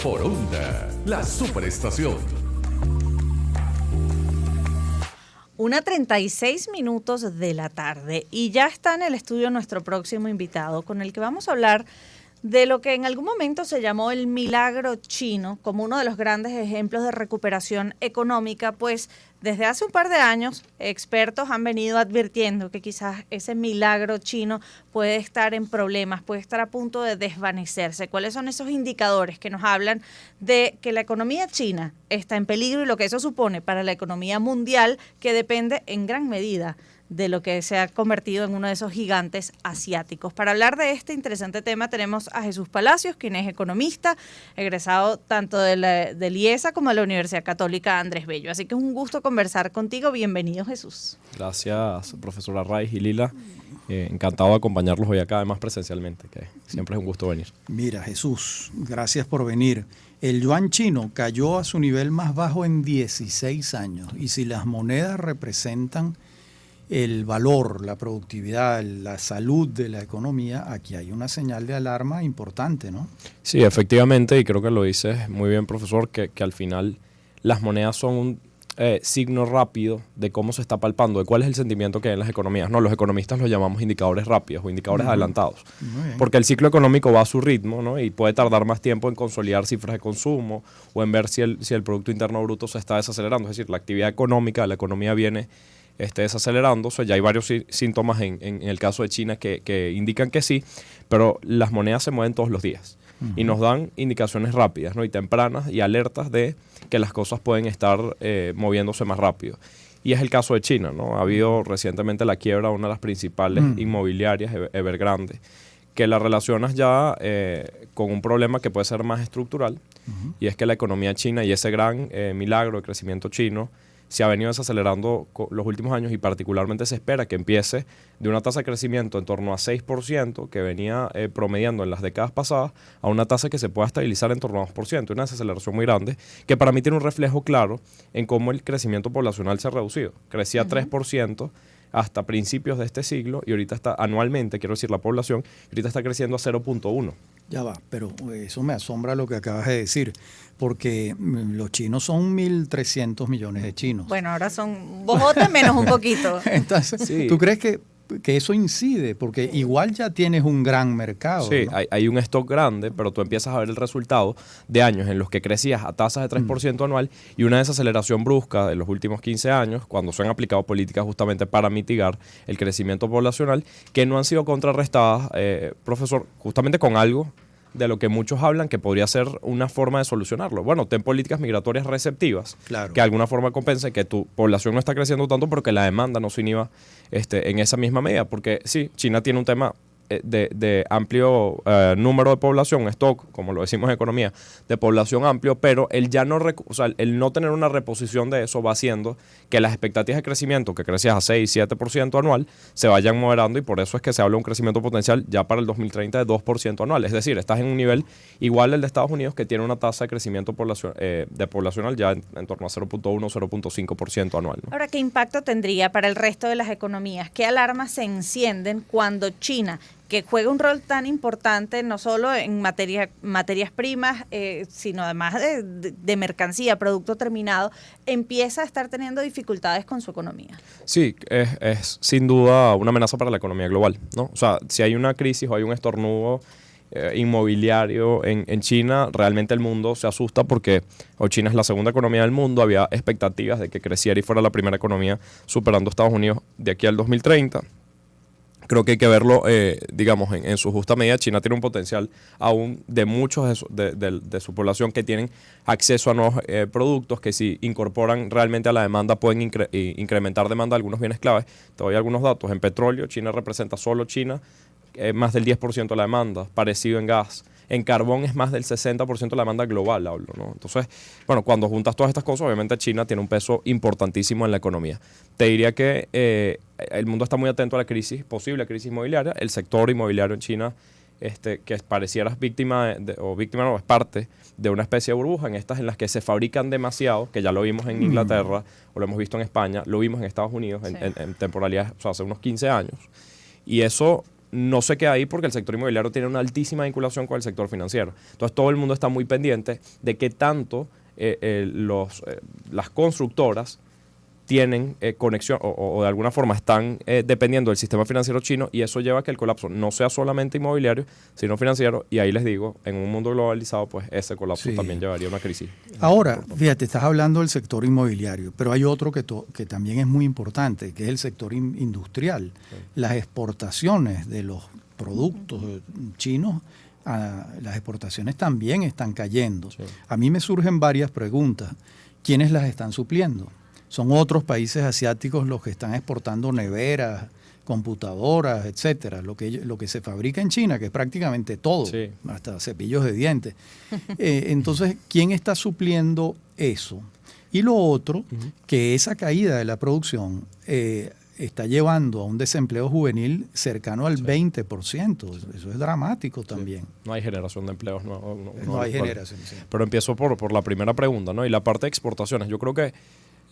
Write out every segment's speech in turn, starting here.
por Onda, la superestación. 1:36 de la tarde y ya está en el estudio nuestro próximo invitado con el que vamos a hablar de lo que en algún momento se llamó el milagro chino como uno de los grandes ejemplos de recuperación económica, pues desde hace un par de años expertos han venido advirtiendo que quizás ese milagro chino puede estar en problemas, puede estar a punto de desvanecerse. ¿Cuáles son esos indicadores que nos hablan de que la economía china está en peligro y lo que eso supone para la economía mundial, que depende en gran medida de lo que se ha convertido en uno de esos gigantes asiáticos? Para hablar de este interesante tema tenemos a Jesús Palacios, quien es economista, egresado tanto del IESA como de la Universidad Católica Andrés Bello. Así que es un gusto conversar contigo. Bienvenido, Jesús. Gracias, profesora Raiz y Lila. Encantado de acompañarlos hoy acá, además presencialmente, que siempre es un gusto venir. Mira, Jesús, gracias por venir. El yuan chino cayó a su nivel más bajo en 16 años y si las monedas representan el valor, la productividad, la salud de la economía, aquí hay una señal de alarma importante, ¿no? Sí, efectivamente, y creo que lo dices muy bien, profesor, que al final las monedas son un signo rápido de cómo se está palpando, de cuál es el sentimiento que hay en las economías. No, los economistas los llamamos indicadores rápidos o indicadores adelantados, porque el ciclo económico va a su ritmo, ¿no? Y puede tardar más tiempo en consolidar cifras de consumo o en ver si el Producto Interno Bruto se está desacelerando. Es decir, la actividad económica de la economía viene desacelerándose. Ya hay varios síntomas en el caso de China que indican que sí, pero las monedas se mueven todos los días y nos dan indicaciones rápidas, ¿no? Y tempranas y alertas de que las cosas pueden estar moviéndose más rápido. Y es el caso de China, ¿no? Ha habido recientemente la quiebra de una de las principales inmobiliarias, Evergrande, que la relacionas ya con un problema que puede ser más estructural, y es que la economía china y ese gran milagro de crecimiento chino se ha venido desacelerando los últimos años y particularmente se espera que empiece de una tasa de crecimiento en torno a 6% que venía promediando en las décadas pasadas a una tasa que se pueda estabilizar en torno a 2%, una desaceleración muy grande que para mí tiene un reflejo claro en cómo el crecimiento poblacional se ha reducido. Crecía 3% hasta principios de este siglo y ahorita está anualmente, quiero decir la población, ahorita está creciendo a 0.1. Ya va, pero eso me asombra lo que acabas de decir, porque los chinos son 1.300 millones de chinos. Bueno, ahora son bojotes menos un poquito. Entonces, Sí. ¿tú crees que eso incide? Porque igual ya tienes un gran mercado. Sí, ¿no? hay un stock grande, pero tú empiezas a ver el resultado de años en los que crecías a tasas de 3% anual y una desaceleración brusca de los últimos 15 años, cuando se han aplicado políticas justamente para mitigar el crecimiento poblacional, que no han sido contrarrestadas, profesor, justamente con algo de lo que muchos hablan que podría ser una forma de solucionarlo. Bueno, ten políticas migratorias receptivas, Claro. que de alguna forma compensen que tu población no está creciendo tanto, pero que la demanda no se inhiba en esa misma medida. Porque sí, China tiene un tema de amplio número de población, stock, como lo decimos en economía, de población amplio, pero el no tener una reposición de eso va haciendo que las expectativas de crecimiento, que crecías a 6-7% anual, se vayan moderando y por eso es que se habla de un crecimiento potencial ya para el 2030 de 2% anual. Es decir, estás en un nivel igual al de Estados Unidos, que tiene una tasa de crecimiento poblacional ya en torno a 0.1-0.5% anual, ¿no? Ahora, ¿qué impacto tendría para el resto de las economías? ¿Qué alarmas se encienden cuando China, que juega un rol tan importante no solo en materias primas, sino además de mercancía, producto terminado, empieza a estar teniendo dificultades con su economía? Sí, es sin duda una amenaza para la economía global, ¿no? O sea, si hay una crisis o hay un estornudo inmobiliario en China, realmente el mundo se asusta porque China es la segunda economía del mundo, había expectativas de que creciera y fuera la primera economía superando a Estados Unidos de aquí al 2030. Creo que hay que verlo, digamos, en su justa medida. China tiene un potencial aún de muchos de su población que tienen acceso a nuevos productos que si incorporan realmente a la demanda pueden incrementar demanda de algunos bienes claves. Te doy algunos datos. En petróleo, China representa solo China más del 10% de la demanda, parecido en gas. En carbón es más del 60% de la demanda global, hablo, ¿no? Entonces, bueno, cuando juntas todas estas cosas, obviamente China tiene un peso importantísimo en la economía. Te diría que el mundo está muy atento a la posible crisis inmobiliaria. El sector inmobiliario en China, que pareciera es parte de una especie de burbuja en las que se fabrican demasiado, que ya lo vimos en Inglaterra o lo hemos visto en España, lo vimos en Estados Unidos en temporalidades, o sea, hace unos 15 años. Y eso no se queda ahí porque el sector inmobiliario tiene una altísima vinculación con el sector financiero. Entonces todo el mundo está muy pendiente de qué tanto las constructoras tienen conexión o de alguna forma están dependiendo del sistema financiero chino, y eso lleva a que el colapso no sea solamente inmobiliario, sino financiero, y ahí les digo, en un mundo globalizado, pues ese colapso también llevaría a una crisis. Ahora, fíjate, estás hablando del sector inmobiliario, pero hay otro que también es muy importante, que es el sector industrial. Sí. Las exportaciones de los productos chinos, las exportaciones también están cayendo. Sí. A mí me surgen varias preguntas. ¿Quiénes las están supliendo? Son otros países asiáticos los que están exportando neveras, computadoras, etcétera. Lo que se fabrica en China, que es prácticamente todo, sí, hasta cepillos de dientes. Entonces, ¿quién está supliendo eso? Y lo otro, que esa caída de la producción está llevando a un desempleo juvenil cercano al 20%. Eso es dramático también. Sí. No hay generación de empleos. No hay generación. Sí. Pero empiezo por la primera pregunta, ¿no? Y la parte de exportaciones. Yo creo que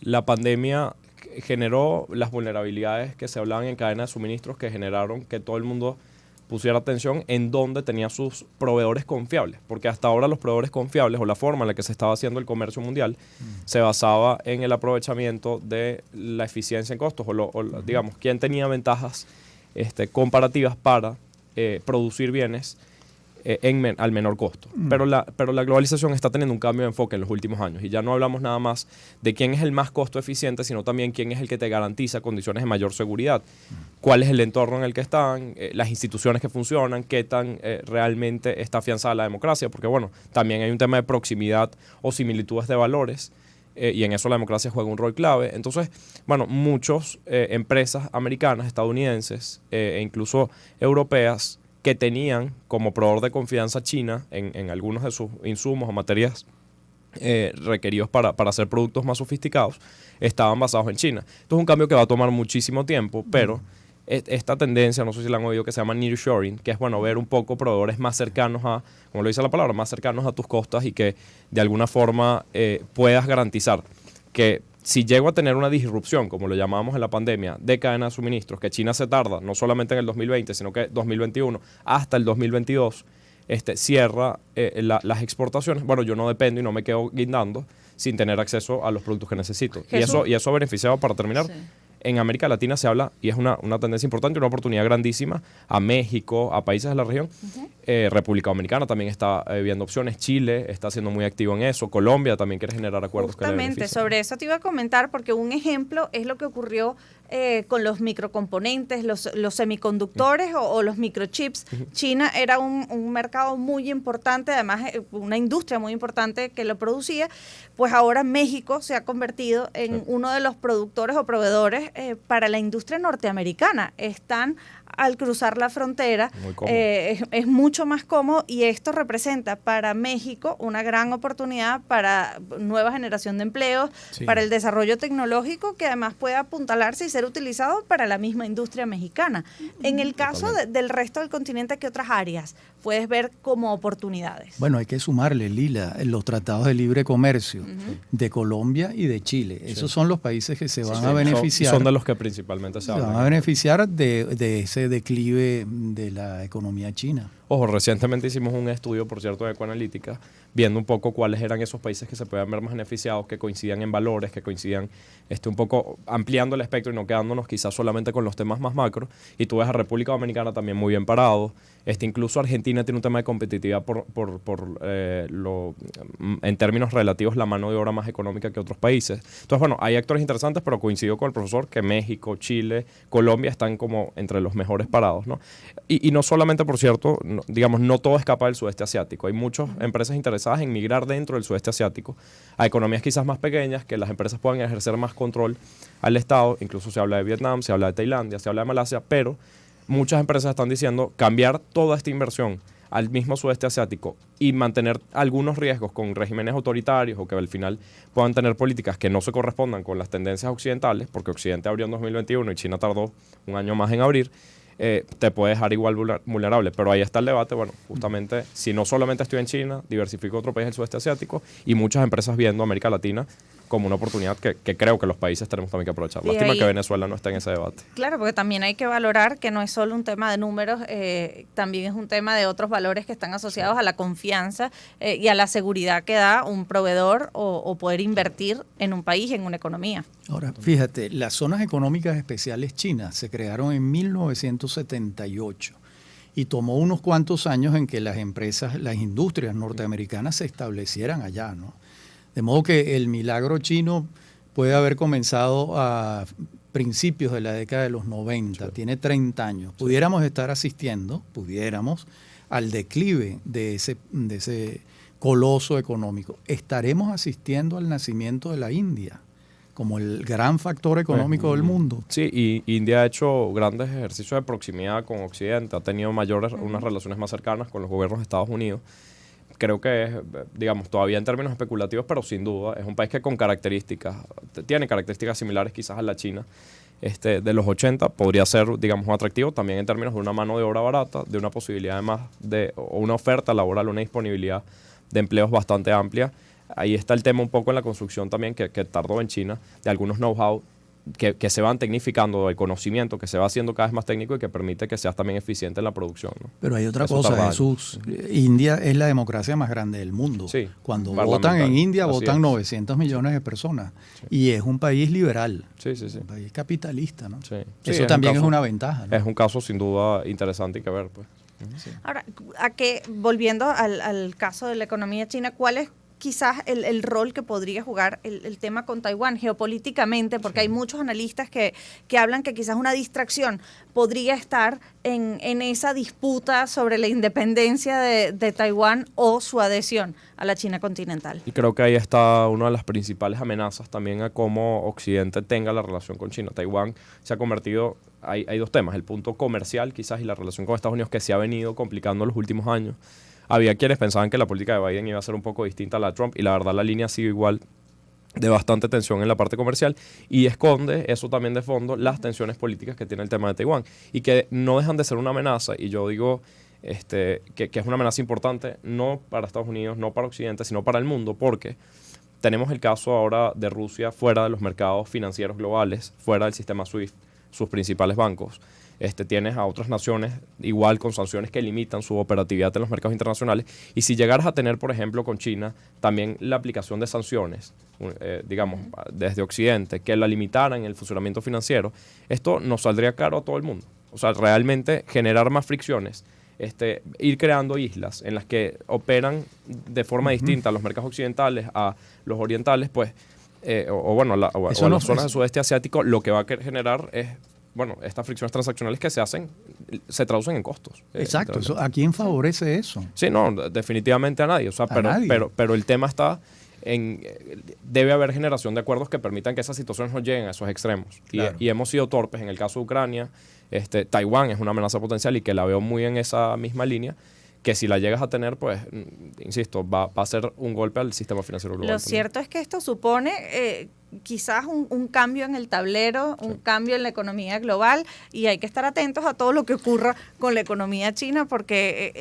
la pandemia generó las vulnerabilidades que se hablaban en cadena de suministros, que generaron que todo el mundo pusiera atención en dónde tenía sus proveedores confiables, porque hasta ahora los proveedores confiables, o la forma en la que se estaba haciendo el comercio mundial, se basaba en el aprovechamiento de la eficiencia en costos, digamos, quién tenía ventajas comparativas para producir bienes al menor costo. Pero la globalización está teniendo un cambio de enfoque en los últimos años, y ya no hablamos nada más de quién es el más costo eficiente, sino también quién es el que te garantiza condiciones de mayor seguridad, cuál es el entorno en el que están, las instituciones que funcionan, qué tan realmente está afianzada la democracia, porque bueno, también hay un tema de proximidad o similitudes de valores, y en eso la democracia juega un rol clave. Entonces, bueno, muchas empresas americanas, estadounidenses e incluso europeas, que tenían como proveedor de confianza China en algunos de sus insumos o materias requeridos para hacer productos más sofisticados, estaban basados en China. Esto es un cambio que va a tomar muchísimo tiempo, pero esta tendencia, no sé si la han oído, que se llama nearshoring, que es bueno ver un poco proveedores más cercanos a, como lo dice la palabra, más cercanos a tus costas, y que de alguna forma puedas garantizar que si llego a tener una disrupción, como lo llamábamos en la pandemia, de cadena de suministros, que China se tarda, no solamente en el 2020, sino que 2021 hasta el 2022, cierra las exportaciones, bueno, yo no dependo y no me quedo guindando sin tener acceso a los productos que necesito. Y eso ha beneficiado, para terminar, sí, en América Latina se habla, y es una tendencia importante, una oportunidad grandísima, a México, a países de la región. República Dominicana también está viendo opciones, Chile está siendo muy activo en eso, Colombia también quiere generar acuerdos. Justamente, que le beneficien. sobre eso te iba a comentar, porque un ejemplo es lo que ocurrió con los microcomponentes, los semiconductores o los microchips. China era un mercado muy importante, además una industria muy importante que lo producía, pues ahora México se ha convertido en uno de los productores o proveedores para la industria norteamericana. Están al cruzar la frontera, es mucho más cómodo, y esto representa para México una gran oportunidad para nueva generación de empleos, para el desarrollo tecnológico, que además puede apuntalarse y ser utilizado para la misma industria mexicana. En el caso del resto del continente, ¿qué otras áreas puedes ver como oportunidades? Bueno, hay que sumarle, Lila, los tratados de libre comercio de Colombia y de Chile. Esos son los países que se van a beneficiar. Son de los que principalmente se hablan. Van a beneficiar de ese declive de la economía china. Ojo, recientemente hicimos un estudio, por cierto, de Ecoanalítica, viendo un poco cuáles eran esos países que se puedan ver más beneficiados, que coincidan en valores, que coincidan un poco ampliando el espectro y no quedándonos quizás solamente con los temas más macro. Y tú ves a República Dominicana también muy bien parado. Incluso Argentina tiene un tema de competitividad en términos relativos, la mano de obra más económica que otros países. Entonces, bueno, hay actores interesantes, pero coincido con el profesor que México, Chile, Colombia están como entre los mejores parados, ¿no? Y no solamente, por cierto, no todo escapa del sudeste asiático. Hay muchas empresas interesadas en migrar dentro del sudeste asiático a economías quizás más pequeñas, que las empresas puedan ejercer más control al Estado. Incluso se habla de Vietnam, se habla de Tailandia, se habla de Malasia, pero muchas empresas están diciendo cambiar toda esta inversión al mismo sudeste asiático y mantener algunos riesgos con regímenes autoritarios, o que al final puedan tener políticas que no se correspondan con las tendencias occidentales, porque Occidente abrió en 2021 y China tardó un año más en abrir. Te puede dejar igual vulnerable, pero ahí está el debate. Bueno, justamente, si no solamente estoy en China, diversifico otro país del sudeste asiático, y muchas empresas viendo América Latina como una oportunidad que creo que los países tenemos también que aprovechar. Y Lástima ahí, que Venezuela no esté en ese debate. claro, porque también hay que valorar que no es solo un tema de números, también es un tema de otros valores que están asociados a la confianza y a la seguridad que da un proveedor o poder invertir en un país, en una economía. Ahora, fíjate, las zonas económicas especiales chinas se crearon en 1978 y tomó unos cuantos años en que las empresas, las industrias norteamericanas se establecieran allá, ¿no? De modo que el milagro chino puede haber comenzado a principios de la década de los 90, tiene 30 años. Pudiéramos estar asistiendo, al declive de ese coloso económico. Estaremos asistiendo al nacimiento de la India como el gran factor económico del mundo. Sí, y India ha hecho grandes ejercicios de proximidad con Occidente, ha tenido unas relaciones más cercanas con los gobiernos de Estados Unidos. Creo que es, digamos, todavía en términos especulativos, pero sin duda es un país que tiene características similares quizás a la China de los 80, podría ser, digamos, un atractivo también en términos de una mano de obra barata, de una posibilidad además o una oferta laboral, una disponibilidad de empleos bastante amplia. Ahí está el tema un poco en la construcción también que tardó en China, de algunos know-how que se van tecnificando, del conocimiento que se va haciendo cada vez más técnico y que permite que seas también eficiente en la producción, ¿no? Pero hay otra Eso cosa, tarda Jesús. India es la democracia más grande del mundo. Sí, Cuando votan en India, votan 900 millones de personas. Sí. Y es un país liberal. Sí. Un país capitalista, ¿no? Sí. Eso también es una ventaja, ¿no? Es un caso sin duda interesante y que ver, pues. Sí. Ahora, volviendo al caso de la economía china, ¿cuál es quizás el rol que podría jugar el tema con Taiwán geopolíticamente? Porque hay muchos analistas que hablan que quizás una distracción podría estar en esa disputa sobre la independencia de Taiwán o su adhesión a la China continental. Y creo que ahí está una de las principales amenazas también a cómo Occidente tenga la relación con China. Taiwán se ha convertido, hay dos temas, el punto comercial quizás y la relación con Estados Unidos que se ha venido complicando en los últimos años. Había quienes pensaban que la política de Biden iba a ser un poco distinta a la de Trump y la verdad la línea ha sido igual, de bastante tensión en la parte comercial, y esconde eso también de fondo las tensiones políticas que tiene el tema de Taiwán y que no dejan de ser una amenaza, y yo digo que es una amenaza importante no para Estados Unidos, no para Occidente, sino para el mundo, porque tenemos el caso ahora de Rusia fuera de los mercados financieros globales, fuera del sistema SWIFT, sus principales bancos. Tienes a otras naciones igual con sanciones que limitan su operatividad en los mercados internacionales, y si llegaras a tener, por ejemplo, con China, también la aplicación de sanciones, digamos, desde Occidente, que la limitaran en el funcionamiento financiero, esto nos saldría caro a todo el mundo. O sea, realmente generar más fricciones, ir creando islas en las que operan de forma distinta a los mercados occidentales, a los orientales, pues, o a las zonas del sudeste asiático, lo que va a generar es estas fricciones transaccionales que se traducen en costos. Exacto. ¿A quién favorece eso? Sí, no, definitivamente a nadie. O sea, pero el tema está debe haber generación de acuerdos que permitan que esas situaciones no lleguen a esos extremos. Claro. Y hemos sido torpes en el caso de Ucrania. Taiwán es una amenaza potencial y que la veo muy en esa misma línea, que si la llegas a tener, pues, insisto, va a ser un golpe al sistema financiero global. Lo cierto es que esto supone quizás un cambio en el tablero, un cambio en la economía global, y hay que estar atentos a todo lo que ocurra con la economía china, porque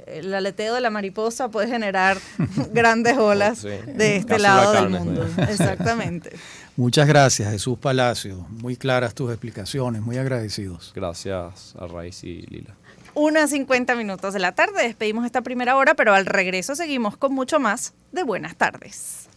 el aleteo de la mariposa puede generar grandes olas de este lado del mundo. Exactamente. Muchas gracias, Jesús Palacio. Muy claras tus explicaciones, muy agradecidos. Gracias a Raiz y Lila. 1:50 de la tarde, despedimos esta primera hora, pero al regreso seguimos con mucho más de Buenas Tardes.